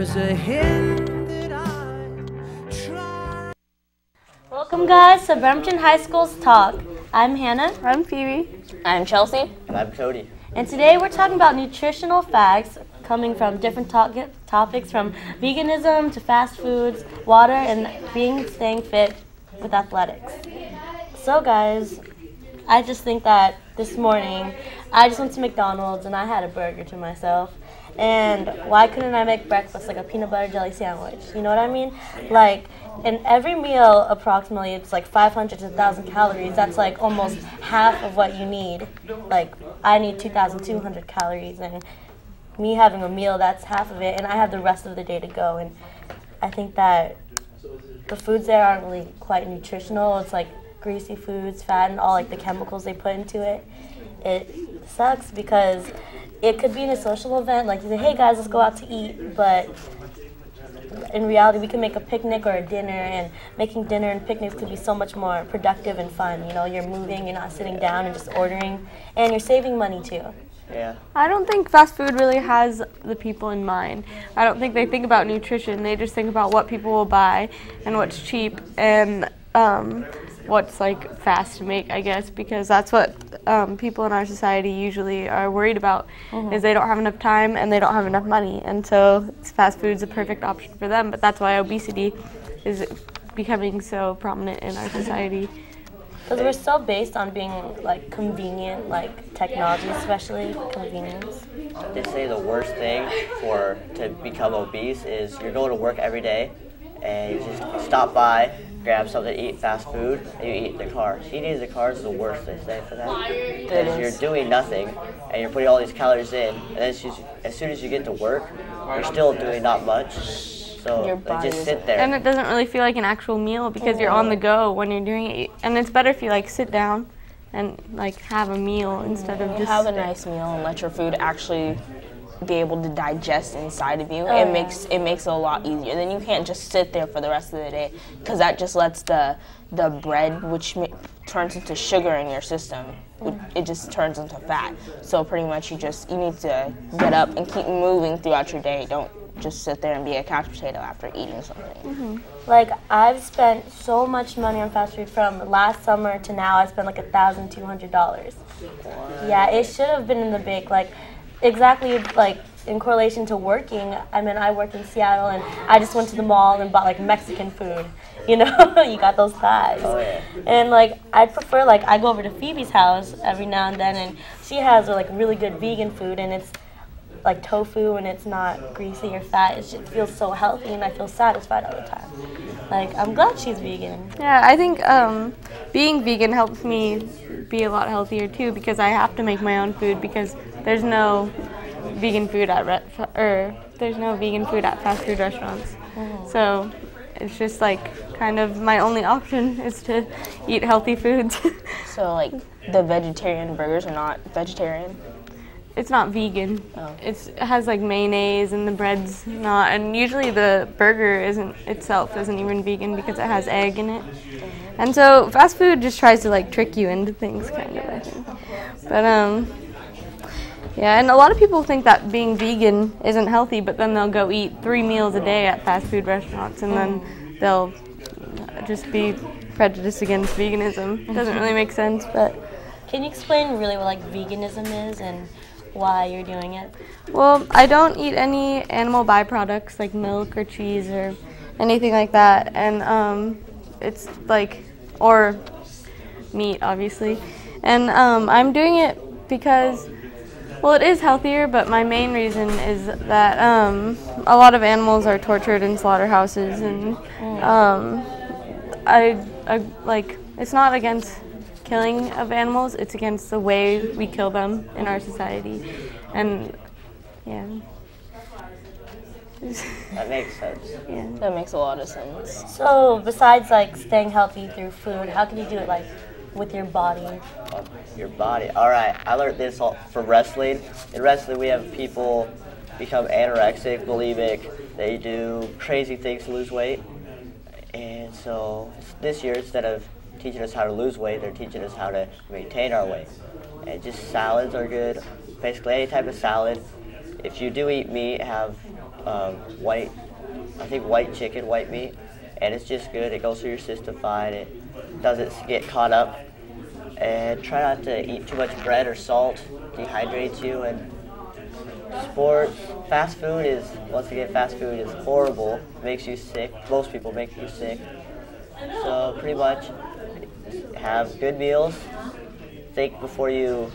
was a hint that I tried. Welcome guys to Brampton High School's Talk. I'm Hannah. I'm Phoebe. I'm Chelsea. And I'm Cody. And today we're talking about nutritional facts coming from different topics from veganism to fast foods, water, and staying fit with athletics. So guys, I just think that this morning I just went to McDonald's and I had a burger to myself. And why couldn't I make breakfast like a peanut butter jelly sandwich? You know what I mean? Like, in every meal, approximately, it's like 500 to 1,000 calories. That's like almost half of what you need. Like, I need 2,200 calories, and me having a meal, that's half of it, and I have the rest of the day to go. And I think that the foods there aren't really quite nutritional. It's like greasy foods, fat, and all like the chemicals they put into it. It sucks because it could be in a social event, like you say, hey guys, let's go out to eat, but in reality, we can make a picnic or a dinner, and making dinner and picnics could be so much more productive and fun. You know, you're moving, you're not sitting down and just ordering, and you're saving money too. Yeah. I don't think fast food really has the people in mind. I don't think they think about nutrition. They just think about what people will buy and what's cheap and what's like fast to make, I guess, because that's what people in our society usually are worried about, is they don't have enough time and they don't have enough money, and so fast food's a perfect option for them. But that's why obesity is becoming so prominent in our society. Because we're so based on being like convenient, like technology, especially convenience. They say the worst thing to become obese is you're going to work every day and you just stop by, grab something to eat, fast food, and you eat in the car. Eating in the car is the worst, they say, for that. Because you're doing nothing, and you're putting all these calories in, and then as soon as you get to work, you're still doing not much. So just sit there. And it doesn't really feel like an actual meal because you're on the go when you're doing it. And it's better if you like sit down and like have a meal instead of just have a nice meal and let your food actually be able to digest inside of you. It makes it a lot easier. Then you can't just sit there for the rest of the day, because that just lets the bread, which turns into sugar in your system, it just turns into fat. So pretty much you need to get up and keep moving throughout your day. Don't just sit there and be a couch potato after eating something. Like, I've spent so much money on fast food from last summer to now. I spent like $1,200. Yeah, it should have been in the big, like, exactly like in correlation to working. I mean, I work in Seattle, and I just went to the mall and bought like Mexican food. You know, you got those thighs. Oh, yeah. And like, I prefer, like, I go over to Phoebe's house every now and then, and she has like really good vegan food, and it's like tofu, and it's not greasy or fat. It just feels so healthy, and I feel satisfied all the time. Like, I'm glad she's vegan. Yeah, I think being vegan helps me be a lot healthier too, because I have to make my own food because there's no vegan food at fast food restaurants. So it's just like kind of my only option is to eat healthy foods. So like the vegetarian burgers are not vegetarian? It's not vegan. Oh. It has like mayonnaise and the bread's not, and usually the burger isn't even vegan because it has egg in it. And so fast food just tries to like trick you into things, kind of, I think. But yeah, and a lot of people think that being vegan isn't healthy, but then they'll go eat 3 meals a day at fast food restaurants, and then they'll just be prejudiced against veganism. It doesn't really make sense, but. Can you explain really what like veganism is and why you're doing it? Well, I don't eat any animal byproducts like milk or cheese or anything like that, and it's like, or meat, obviously. And I'm doing it because, well, it is healthier, but my main reason is that a lot of animals are tortured in slaughterhouses, and I like, it's not against killing of animals, it's against the way we kill them in our society. And yeah. That makes sense. Yeah. That makes a lot of sense. So besides like staying healthy through food, how can you do it like with your body? Your body. All right, I learned this all from wrestling. In wrestling, we have people become anorexic, bulimic. They do crazy things to lose weight. And so this year, instead of teaching us how to lose weight, they're teaching us how to maintain our weight. And just salads are good. Basically, any type of salad. if you do eat meat, have white chicken, white meat, and it's just good. It goes through your system fine. It doesn't get caught up. And try not to eat too much bread or salt, dehydrates you. And sports, fast food is horrible, makes you sick. Most people make you sick. So pretty much have good meals. Think before your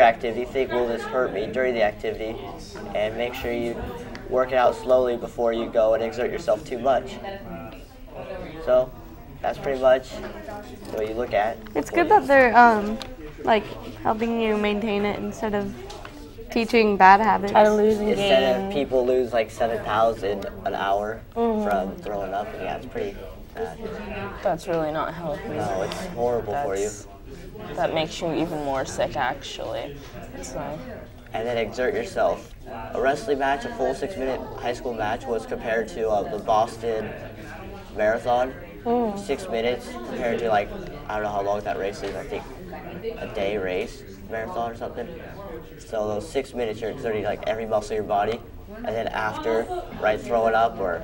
activity, think, will this hurt me during the activity? And make sure you work it out slowly before you go and exert yourself too much. So that's pretty much what you look at. It's good that they're like helping you maintain it instead of teaching bad habits. Try to lose and Instead gain. of people lose like 7 pounds in an hour from throwing up, and yeah, it's pretty bad. That's really not healthy. No, it's horrible for you. That makes you even more sick, actually. So. And then exert yourself. A wrestling match, a full 6-minute high school match, was compared to the Boston Marathon. 6 minutes compared to, like, I don't know how long that race is. I think a day race, marathon or something. So those 6 minutes, you're exerting like every muscle in your body, and then after, right, throwing up or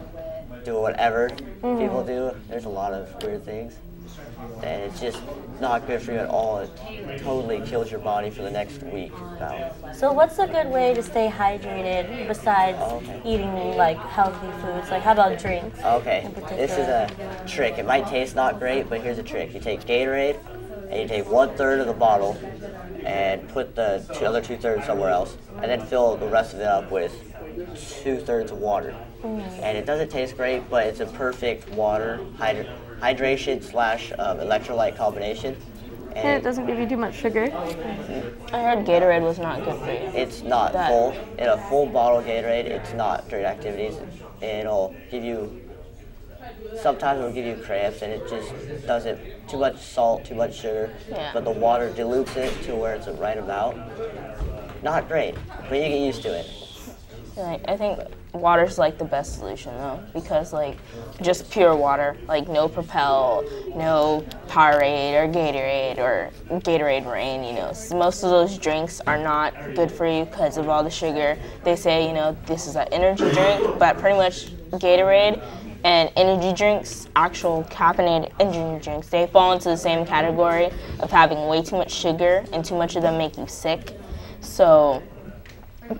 doing whatever people do. There's a lot of weird things, and it's just not good for you at all. It totally kills your body for the next week. So what's a good way to stay hydrated besides eating like healthy foods? Like how about drinks? Okay, this is a trick. It might taste not great, but here's a trick. You take Gatorade, and you take 1/3 of the bottle, and put the other 2/3 somewhere else, and then fill the rest of it up with 2/3 of water. And it doesn't taste great, but it's a perfect water hydration / electrolyte combination. And it doesn't give you too much sugar. I heard Gatorade was not good for you. It's not full. In a full bottle of Gatorade, it's not during activities. It'll give you, sometimes it'll give you cramps, and it just doesn't, too much salt, too much sugar. Yeah. But the water dilutes it to where it's the right amount. Not great, but you get used to it. I think water's like the best solution though, because like just pure water, like no Propel, no Powerade or Gatorade Rain, you know. Most of those drinks are not good for you because of all the sugar. They say, you know, this is an energy drink, but pretty much Gatorade and energy drinks, actual caffeinated energy drinks, they fall into the same category of having way too much sugar, and too much of them make you sick. So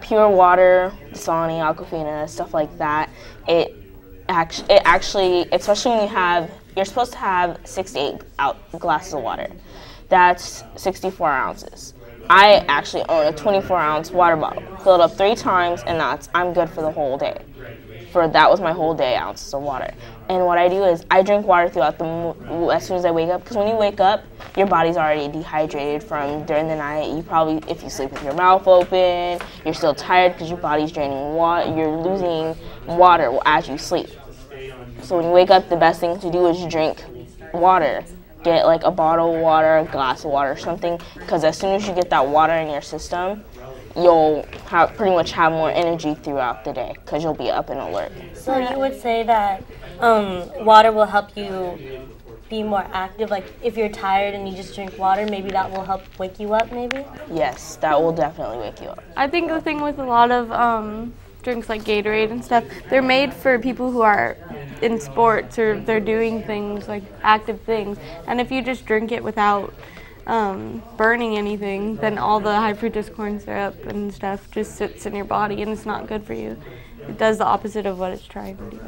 pure water, Dasani, Aquafina, stuff like that, it actually, especially when you're supposed to have 6 to 8 glasses of water. That's 64 ounces. I actually own a 24-ounce water bottle, filled up 3 times, and I'm good for the whole day. That was my whole day, ounces of water. And what I do is I drink water throughout as soon as I wake up, because when you wake up, your body's already dehydrated from during the night. You probably, if you sleep with your mouth open, you're still tired because your body's draining water. You're losing water as you sleep. So when you wake up, the best thing to do is drink water. Get like a bottle of water, a glass of water or something, because as soon as you get that water in your system, you'll pretty much have more energy throughout the day because you'll be up and alert. So you would say that water will help you be more active? Like if you're tired and you just drink water, maybe that will help wake you up maybe? Yes, that will definitely wake you up. I think the thing with a lot of drinks like Gatorade and stuff, they're made for people who are in sports or they're doing things like active things. And if you just drink it without burning anything, then all the high fructose corn syrup and stuff just sits in your body and it's not good for you. It does the opposite of what it's trying to do.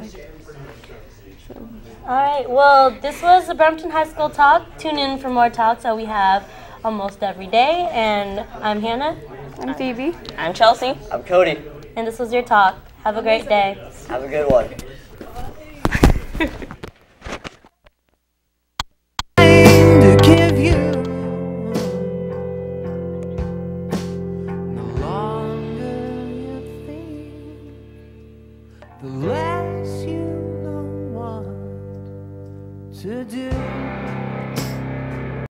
So. All right, well, this was the Brampton High School Talk. Tune in for more talks that we have almost every day. And I'm Hannah. I'm Phoebe. I'm Chelsea. I'm Cody. And this was your talk. Have a great day. Have a good one.